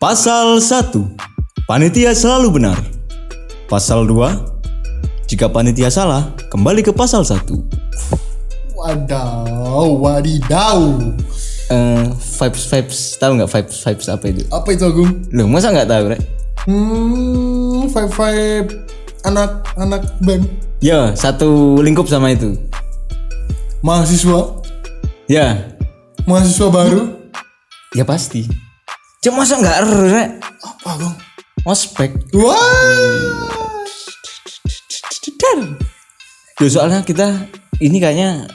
Pasal 1. Panitia selalu benar. Pasal 2. Jika panitia salah, kembali ke pasal 1. Wadidaw. Vibes, tahu nggak vibes apa itu? Apa itu, Agung? Loh, masa nggak tahu, Rek? Vibe anak BEM. Ya, satu lingkup sama itu. Mahasiswa baru. Ya pasti. Cuma masa nggak Rek? Apa, Agung? Ospek. Wah. Ya soalnya kita ini kayaknya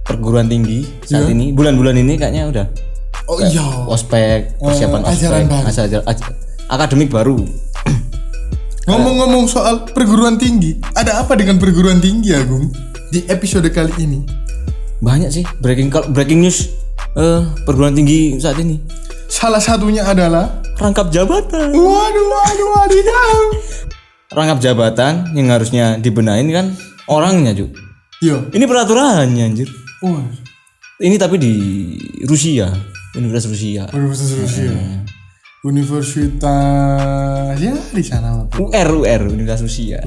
perguruan tinggi saat ini, bulan-bulan ini kayaknya udah. Oh iya. Ospek, persiapan ajaran ospek, baru. Akademik baru. Ngomong-ngomong soal perguruan tinggi, ada apa dengan perguruan tinggi, Agung? Di episode kali ini Banyak sih breaking news perguruan tinggi saat ini. salah satunya adalah Rangkap jabatan. wadidaw. Rangkap jabatan yang harusnya dibenahin kan orangnya, Juk. Iya. Ini peraturannya, anjir. Oh, Ini tapi di Rusia, Universitas Rusia. Universitas Rusia. Universitas ya di sana lah. UR Universitas Rusia.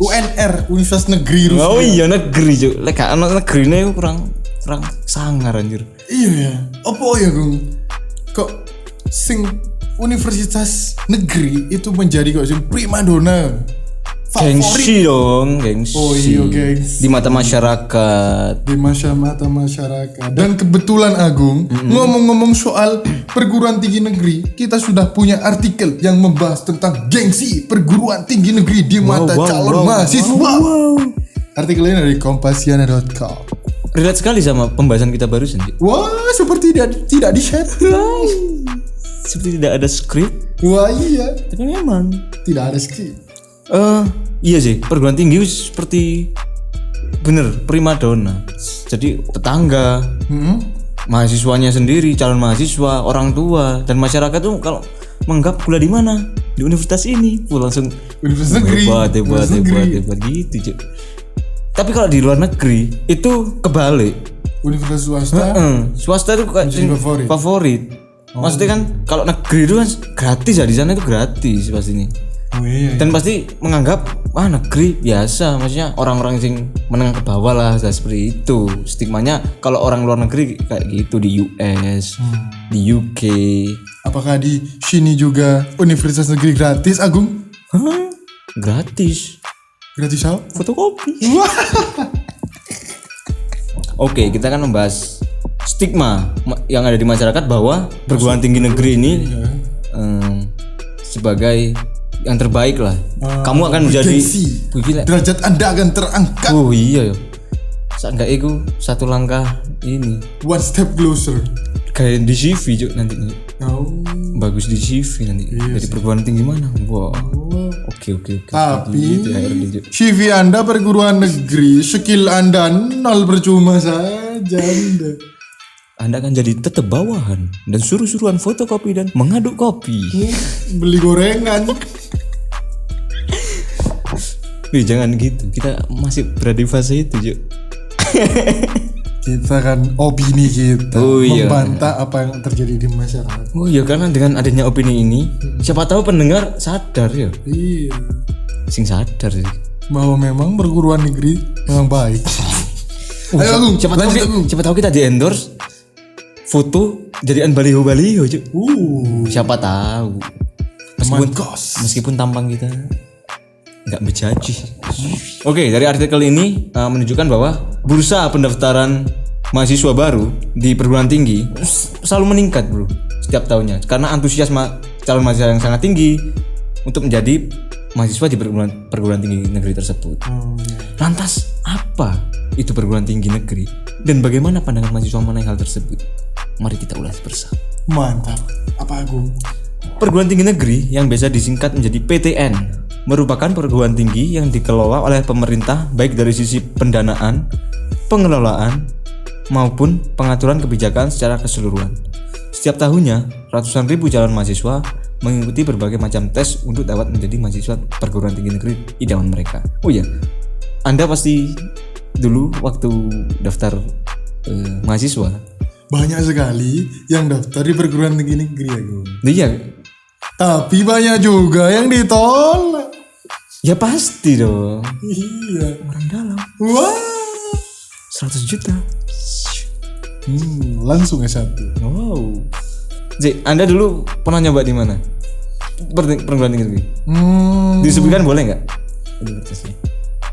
UNR, Universitas Negeri Rusia. Oh iya, negeri, Juk. Lek gak ana negrine kurang sangar, anjir. Iya ya. Apa ya, Gung? Kok sing universitas negeri itu menjadi kok sing primadona? Gengsi dong, gengsi. Oh iya, gengsi. Di mata masyarakat. Di mata masyarakat. Dan kebetulan, Agung, ngomong-ngomong soal perguruan tinggi negeri, kita sudah punya artikel yang membahas tentang gengsi perguruan tinggi negeri di mata calon mahasiswa. Artikel ini dari kompasiana.com. Relate sekali sama pembahasan kita barusan, Juk. Wah, seperti tidak di-share. Seperti tidak ada skrip. Wah iya, Tapi memang tidak ada skrip. iya sih, perguruan tinggi seperti bener primadona. Jadi tetangga, mahasiswanya sendiri, calon mahasiswa, orang tua dan masyarakat tuh kalau menganggap kuliah di mana? Di universitas ini. Langsung Universitas negeri. hebat gitu, Cuk. Tapi kalau di luar negeri itu kebalik. Universitas swasta. Swasta itu kayak Jadi favorit. Maksudnya kan kalau negeri itu kan gratis ya, di sana itu gratis pastinya. Oh iya. Dan pasti menganggap negeri biasa, maksudnya orang-orang yang menengah ke bawah lah, seperti itu stigmanya. Kalau orang luar negeri kayak gitu di US, di UK. Apakah di sini juga universitas negeri gratis, Agung? Gratis Gratis apa? fotokopi. Oke, kita akan membahas stigma yang ada di masyarakat bahwa perguruan tinggi negeri ini sebagai yang terbaik lah. Kamu akan menjadi gengsi. Derajat Anda akan terangkat. Oh iya ya. Enggak itu satu langkah ini. One step closer. Kayak di CV, Cuk, nanti. Oh. Bagus di CV nanti. Dari perguruan tinggi mana? Wah. Oke. Tapi Gitu, HRD, Cuk. CV Anda perguruan negeri, skill Anda nol, percuma saja Anda. Anda akan jadi tetap bawahan dan suruh-suruhan fotokopi dan mengaduk kopi. Beli gorengan. Jangan gitu. Kita masih berada di fase itu, Cuk. Kita kan opini kita membantah apa yang terjadi di masyarakat. Oh iya, karena dengan adanya opini ini, siapa tahu pendengar sadar ya. Iya. Sing sadar sih. Bahwa memang perguruan negeri memang baik. Ayo, Agung, Siapa tahu kita di endorse foto jadian baliho, Cuk. Siapa tahu. Meskipun tampang kita nggak berjanji. Oke, dari artikel ini menunjukkan bahwa bursa pendaftaran mahasiswa baru di perguruan tinggi selalu meningkat, bro, setiap tahunnya, karena antusias calon mahasiswa yang sangat tinggi untuk menjadi mahasiswa di perguruan tinggi negeri tersebut. Lantas apa itu perguruan tinggi negeri dan bagaimana pandangan mahasiswa mengenai hal tersebut? Mari kita ulas bersama. Mantap. Apa, Agung? Perguruan tinggi negeri yang biasa disingkat menjadi PTN merupakan perguruan tinggi yang dikelola oleh pemerintah baik dari sisi pendanaan, pengelolaan, maupun pengaturan kebijakan secara keseluruhan. Setiap tahunnya, ratusan ribu calon mahasiswa mengikuti berbagai macam tes untuk dapat menjadi mahasiswa perguruan tinggi negeri idaman mereka. Oh iya, Anda pasti dulu waktu daftar mahasiswa banyak sekali yang daftar di perguruan tinggi negeri Agung. Iya. Tapi banyak juga yang ditolak. Ya pasti dong. Iya. Orang dalam. Wah. 100 juta. Langsung S1. Wow. J, Anda dulu pernah nyoba di mana? Perguruan tinggi negeri. Disebutkan boleh nggak? Universitasnya.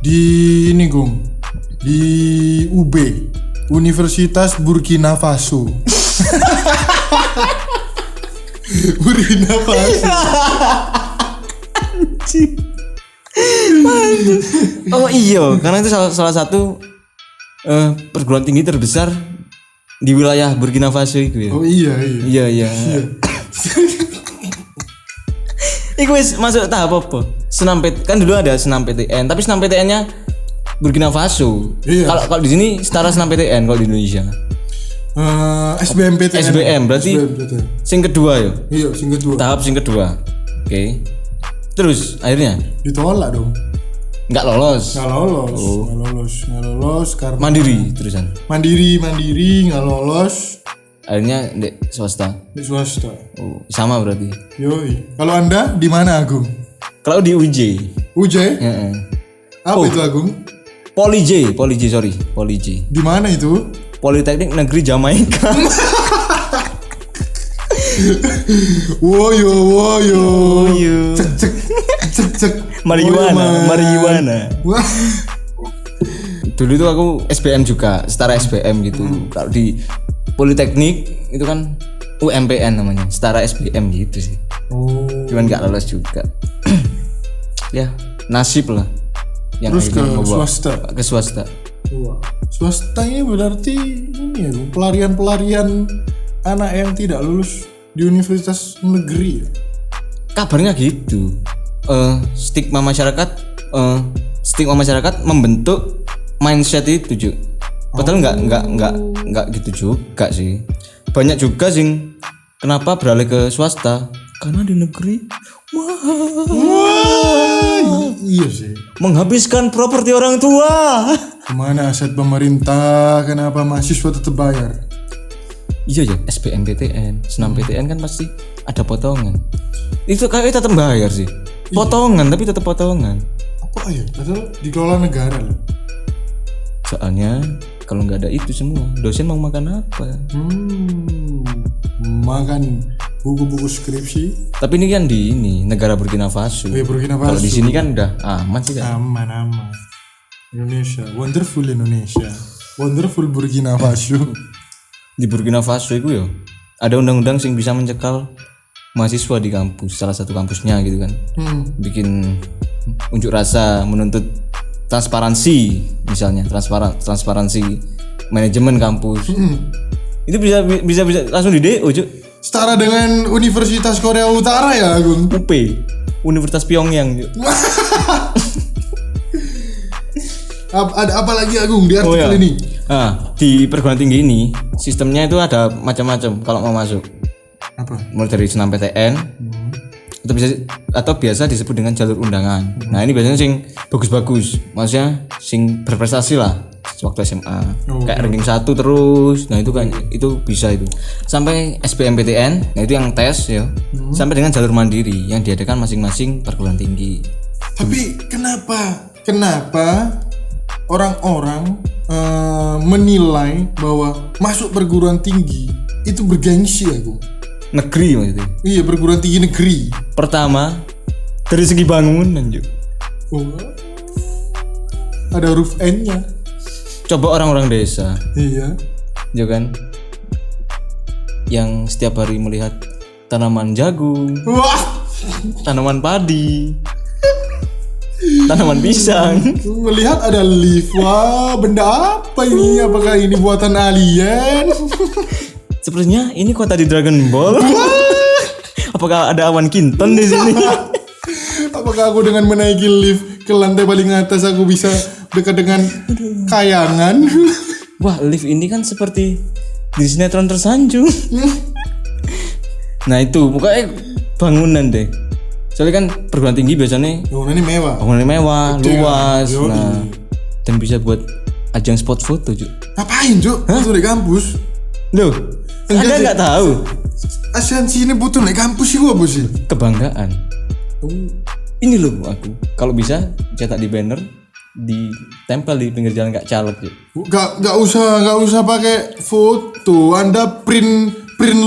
Di ini Gung. Di UB. Universitas Burkina Faso. Burkina Faso. Oh iya, karena itu salah satu perguruan tinggi terbesar di wilayah Burkina Faso itu ya. Oh iya. Iya. Iku wis masuk tahap apa? Senam kan dulu ada senam PTN, tapi senam PTN-nya Burkina Faso. Iya. Kalau di sini setara senam PTN kalau di Indonesia. SBMPTN. SBM berarti SBMPTN. sing kedua ya. Iya, sing kedua. Tahap sing kedua. Oke. Terus akhirnya Ditolak dong. nggak lolos. Nggak lolos karena Mandiri terusan. mandiri nggak lolos Akhirnya di swasta. di swasta. Oh, sama berarti. Yoi. Kalau Anda di mana Agung? Kalau di UJ. UJ? Heeh. Apa itu Agung? Poli J. Di mana itu? Politeknik Negeri Jamaika. Woyo. Iya. Cek. Marijuana. Wah. Dulu itu aku SBM juga, setara SBM gitu. Kalau di Politeknik itu kan UMPN namanya, setara SBM gitu sih. Oh. Cuman nggak lolos juga. Ya, nasib lah. Terus ke akhirnya ngebawa swasta. Ke swasta. Wah. Swasta ini berarti ini ya, pelarian anak yang tidak lulus di universitas negeri ya? Kabarnya gitu. Stigma masyarakat membentuk mindset itu juga. Padahal nggak gitu juga sih. Banyak juga sih kenapa beralih ke swasta karena di negeri Iya sih. menghabiskan properti orang tua. Kemana aset pemerintah? Kenapa mahasiswa tetap bayar? Iya ya, SBMPTN, senam PTN kan pasti ada potongan. Itu kayaknya tetap bayar sih. Potongan tapi tetap potongan. Apa ya? Padahal dikelola negara loh. Soalnya kalau nggak ada itu semua, dosen mau makan apa? Makan buku-buku skripsi. Tapi ini kan di negara Burkina Faso. Burkina Faso. Kalau di sini kan udah aman sih kan. Aman. Indonesia, wonderful Indonesia. Wonderful Burkina Faso. Di Burkina Faso itu ya ada undang-undang yang bisa mencekal mahasiswa di kampus, salah satu kampusnya gitu kan. Bikin unjuk rasa menuntut transparansi, misalnya transparansi manajemen kampus. Itu bisa langsung di DO, Cuk. Setara dengan Universitas Korea Utara ya, Agung. UP, Universitas Pyongyang, Cuk. Ada apa lagi Agung di artikel ini? Nah, di perguruan tinggi ini sistemnya itu ada macam-macam kalau mau masuk. Apa? Mulai dari senam PTN atau biasa disebut dengan jalur undangan. Nah, ini biasanya sing bagus-bagus. Maksudnya sing berprestasi lah waktu SMA. Kayak ranking 1 terus. Nah, itu kan itu bisa itu. Sampai SBMPTN, nah itu yang tes ya. Sampai dengan jalur mandiri yang diadakan masing-masing perguruan tinggi. Tapi kenapa orang-orang menilai bahwa masuk perguruan tinggi itu bergengsi Agung? Negeri maksudnya. Iya, perguruan tinggi negeri. Pertama, dari segi bangunan, Juk. Ada huruf N-nya. Coba orang-orang desa, Iya. ya kan? Yang setiap hari melihat tanaman jagung, Wah, tanaman padi, tanaman pisang. melihat ada lift. Wah, benda apa ini? Apakah ini buatan alien? Sepertinya ini kota di Dragon Ball. Apakah ada awan kinton di sini? Apakah aku dengan menaiki lift ke lantai paling atas aku bisa dekat dengan kayangan? Wah, lift ini kan seperti di sinetron Tersanjung. Nah itu, pokoknya bangunan deh. Soalnya kan perguruan tinggi biasanya Bangunannya mewah. bangunannya mewah, luas. Yoi. Nah, dan bisa buat ajang spot foto, Juk. Ngapain, Cuk? Itu di kampus. Loh, Enggak Anda sih. nggak tahu Asiansi ini butuh naik kampus sih apa sih? kebanggaan. Ini loh aku kalau bisa cetak di banner, ditempel di pinggir jalan kayak caleg gitu. Gak usah pakai foto. Anda print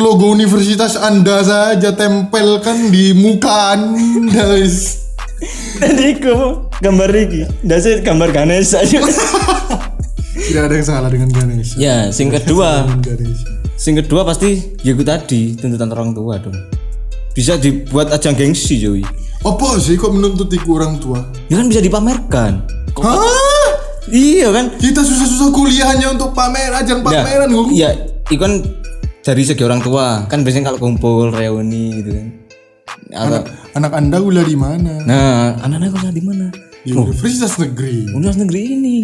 logo universitas Anda saja, tempelkan di muka Anda. Tadi aku gambar iki, dasar gambar Ganesha aja. Tidak ada yang salah dengan Ganesha. Ya, sing kedua. Dengan Ganesha. Sing kedua pasti ya itu tadi tuntutan orang tua dong. Bisa dibuat ajang gengsi Joy. Apa sih kok menuntut iku orang tua? Ya kan bisa dipamerkan. Hah? Iya kan? Kita susah-susah kuliah hanya untuk ajang pameran, Gung. Iya, itu kan dari segi orang tua. Kan biasanya kalau kumpul reuni gitu kan. Atau, Anak Anda kuliah di mana? nah, anak-anak kuliah di mana? Di Universitas Negeri. Universitas negeri ini.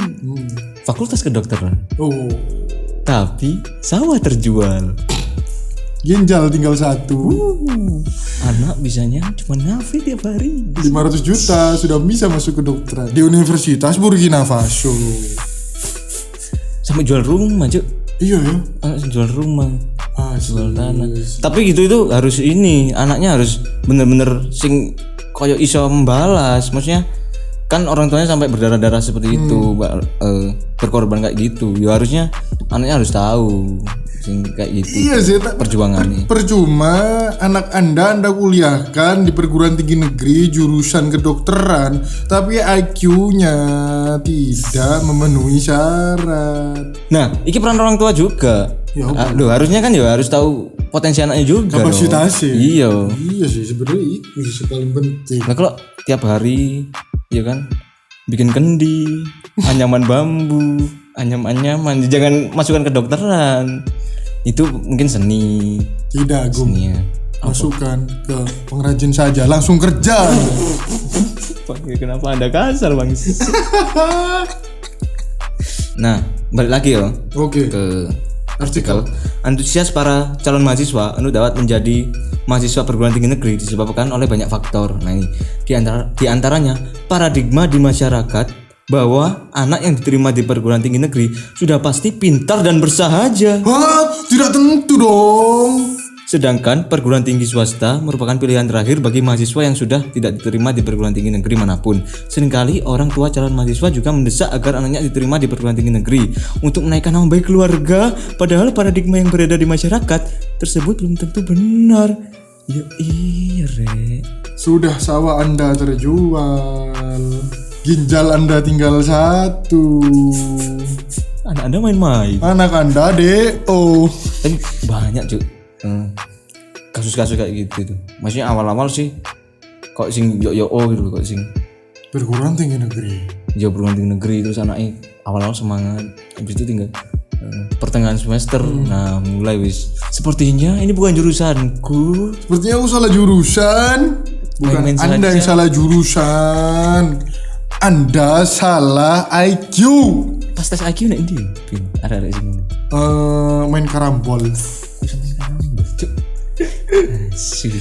Fakultas kedokteran. Oh, Tapi sawah terjual. ginjal tinggal 1. Anak bisanya cuma ngafe tiap hari. 500 juta sudah bisa masuk ke dokteran di Universitas Burkina Faso. Sampai jual rumah, Cuk. Iya ya. Anak jual rumah. Jual tanah. Asli. Tapi gitu itu harus ini, anaknya harus bener-bener sing koyo iso membalas. Maksudnya kan orang tuanya sampai berdarah-darah seperti itu, berkorban kayak gitu. Ya harusnya anaknya harus tahu sing kayak gitu. Iya sih, Perjuangannya. percuma anak Anda kuliahkan di perguruan tinggi negeri jurusan kedokteran, tapi IQ-nya tidak memenuhi syarat. Nah, iki peran orang tua juga. Ya, Loh, harusnya kan ya harus tahu potensi anaknya juga. Kapasitasnya. Iya. Iya sih, sebenarnya itu sih paling penting. Nah, kalau tiap hari ya kan bikin kendi, anyaman bambu, anyam-anyaman, jangan masukkan ke dokteran. Itu mungkin seni. Tidak, Gung. Seni ya. Masukkan ke pengrajin saja, langsung kerja. Kenapa Anda kasar, Bang? Nah, balik lagi ya Oke. ke Artikel. antusias para calon mahasiswa dapat menjadi mahasiswa perguruan tinggi negeri disebabkan oleh banyak faktor. Nah, ini di antaranya paradigma di masyarakat bahwa anak yang diterima di perguruan tinggi negeri sudah pasti pintar dan bersahaja. Hah? Tidak tentu dong. Sedangkan perguruan tinggi swasta merupakan pilihan terakhir bagi mahasiswa yang sudah tidak diterima di perguruan tinggi negeri manapun. Seringkali orang tua calon mahasiswa juga mendesak agar anaknya diterima di perguruan tinggi negeri untuk menaikkan nama baik keluarga, padahal paradigma yang beredar di masyarakat tersebut belum tentu benar. Ya iya, Rek. Sudah sawah Anda terjual, ginjal Anda tinggal 1, Anak Anda main-main. anak Anda DO. Tapi banyak, Cuk. Kasus-kasus kayak gitu tuh. Maksudnya awal-awal sih kok sing yo gitu kok sing Perguruan tinggi negeri. jauh perguruan tinggi negeri, terus anaknya awal-awal semangat, habis itu tinggal pertengahan semester, nah mulai wis sepertinya ini bukan jurusanku. Sepertinya aku salah jurusan. Bukan Main-main Anda saja. yang salah jurusan. Anda salah IQ. Pas tes IQ nek ndi? Ada sini. Main karambol. Sih.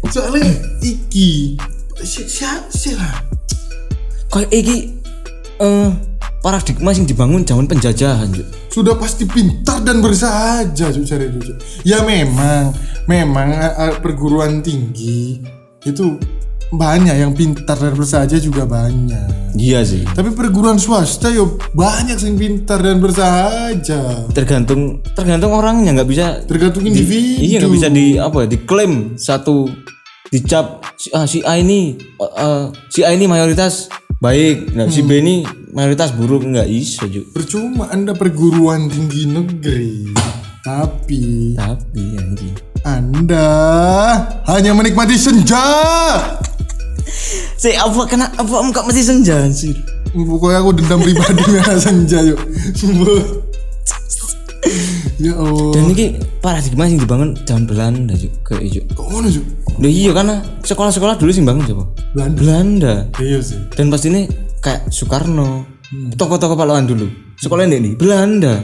Soalnya iki siapa lah. Kayak iki paradigma yang dibangun zaman penjajahan, Cuk. Sudah pasti pintar dan bersahaja, Cuk, cari itu, Cuk. Ya memang perguruan tinggi itu banyak yang pintar dan bersahaja juga banyak. Iya sih. Tapi perguruan swasta yo banyak yang pintar dan bersahaja. Tergantung orangnya, nggak bisa Tergantung individu. iya nggak bisa diklaim satu dicap si A ini mayoritas baik, nah si B ini mayoritas buruk, nggak bisa juga. Percuma Anda perguruan tinggi negeri, tapi Anjing. Anda hanya menikmati senja. Apa enggak mesti senja sih? Pokoknya aku dendam pribadi dengan senja yuk. Ya Allah. Dan ini paradigma yang dibangun zaman Belanda juga ijo. Kok ngono, Cuk? Loh iya karena sekolah-sekolah dulu sih bangun siapa? Belanda. Iya sih. Dan pas ini kayak Soekarno, tokoh-tokoh pahlawan dulu. Sekolahnya ini Belanda.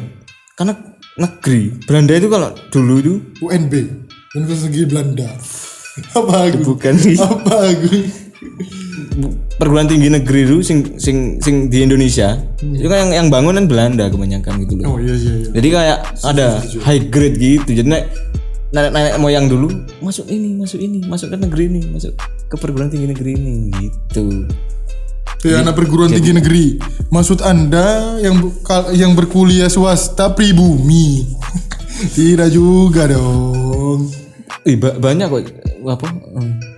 Karena negeri Belanda itu kalau dulu itu UNB, Universitas Negeri Belanda. Apa aku? bukan Apa aku? perguruan tinggi negeri dulu sing di Indonesia itu kan yang bangun kan Belanda kebanyakan gitu loh. Oh iya. Jadi kayak ada high grade gitu. Jadi nenek moyang dulu masuk ke negeri ini, masuk ke perguruan tinggi negeri ini gitu. Anak perguruan tinggi negeri. Maksud Anda yang berkuliah swasta pribumi? Tidak juga dong. Banyak kok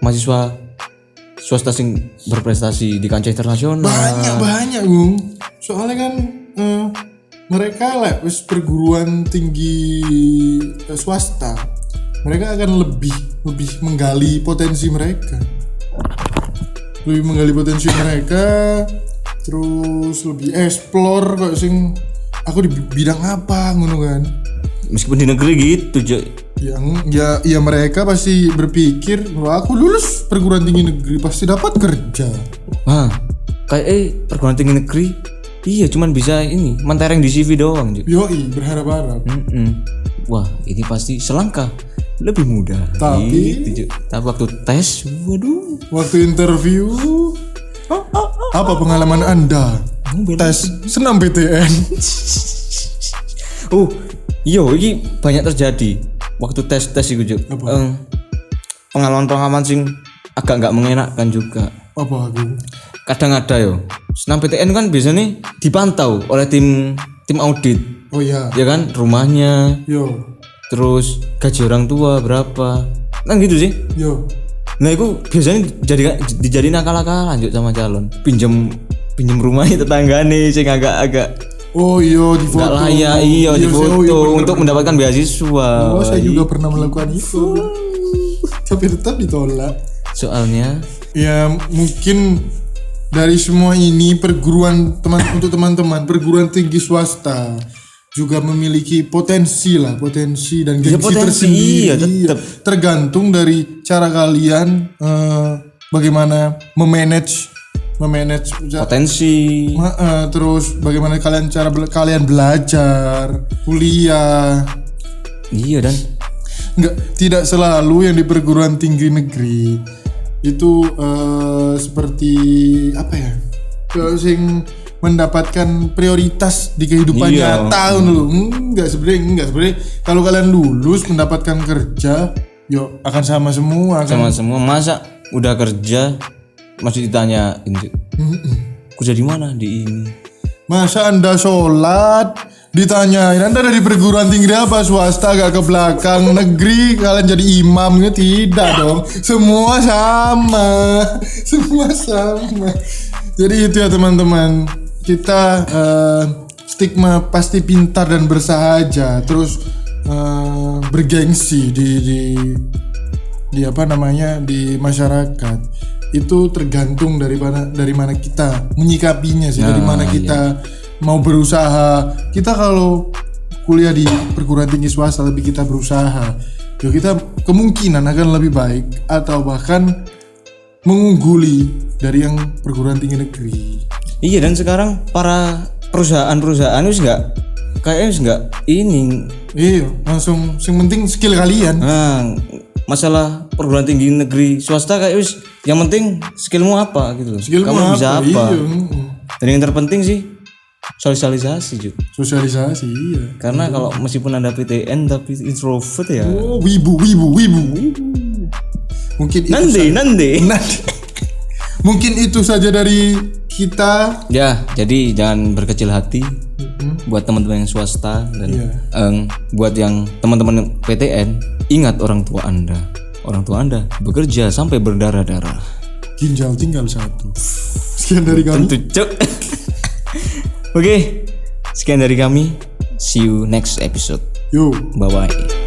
mahasiswa swasta sing berprestasi di kancah internasional. Banyak Bung. Soalnya kan mereka lah perguruan tinggi swasta. Mereka akan lebih menggali potensi mereka. Terus lebih explore kok sing aku di bidang apa ngono kan. Meskipun di negeri gitu, Ya mereka pasti berpikir bahwa aku lulus perguruan tinggi negeri pasti dapat kerja. Kayak perguruan tinggi negeri iya cuman bisa ini mentereng di CV doang. Yoi, berharap-harap. Wah, ini pasti selangkah lebih mudah. Tapi waktu tes, waduh. Waktu interview, apa pengalaman Anda? Tes senam PTN. Ini banyak terjadi waktu tes itu juga. Pengalaman sing agak nggak mengenakan juga. Apa aku? Kadang ada senam PTN kan biasanya dipantau oleh tim audit. Oh iya. Ya kan rumahnya. Yo. Terus gaji orang tua berapa? Kan gitu sih. Yo. Nah itu biasanya dijadiin akal-akalan lanjut sama calon. Pinjem rumahnya tetanggane sing agak oh iya di foto. Enggak layak di foto untuk mendapatkan beasiswa. Oh saya juga pernah melakukan itu. Tapi tetap ditolak. Soalnya ya mungkin dari semua ini untuk teman-teman perguruan tinggi swasta juga memiliki potensi dan gengsi tersendiri. Iya, tergantung dari cara kalian bagaimana memanage potensi. Terus bagaimana kalian belajar, kuliah. Iya dan tidak selalu yang di perguruan tinggi negeri itu seperti apa ya? Sing mendapatkan prioritas di kehidupan nyata dulu. Enggak sebenarnya kalau kalian lulus mendapatkan kerja, akan sama semua kan. Sama semua. Masa udah kerja masih ditanyain kerja di mana di ini? Masa Anda sholat ditanyain Anda dari perguruan tinggi apa, swasta agak ke belakang, negeri kalian jadi imam gitu? Tidak dong, semua sama. Jadi itu ya teman-teman, kita stigma pasti pintar dan bersahaja, terus bergengsi di apa namanya di masyarakat. Itu tergantung dari mana kita menyikapinya sih, dari mana kita mau berusaha. Kita kalau kuliah di perguruan tinggi swasta lebih kita berusaha, kita kemungkinan akan lebih baik atau bahkan mengungguli dari yang perguruan tinggi negeri. Iya, dan sekarang para perusahaan itu enggak ini. Iya, langsung yang penting skill kalian. Masalah perguruan tinggi negeri swasta yang penting skillmu apa gitu loh. Kamu bisa apa? Iya. Dan yang terpenting sih sosialisasi juga. Sosialisasi iya. Karena kalau meskipun Anda PTN tapi introvert ya. Oh, wibu. Mungkin itu nanti. Mungkin itu saja dari kita. Ya, jadi jangan berkecil hati buat teman-teman yang swasta dan buat yang teman-teman PTN, ingat orang tua Anda. Orang tua Anda bekerja sampai berdarah-darah. Ginjal tinggal satu. Sekian dari kami. Tentu, Cuk. Oke, sekian dari kami. See you next episode. Yo. Bye-bye.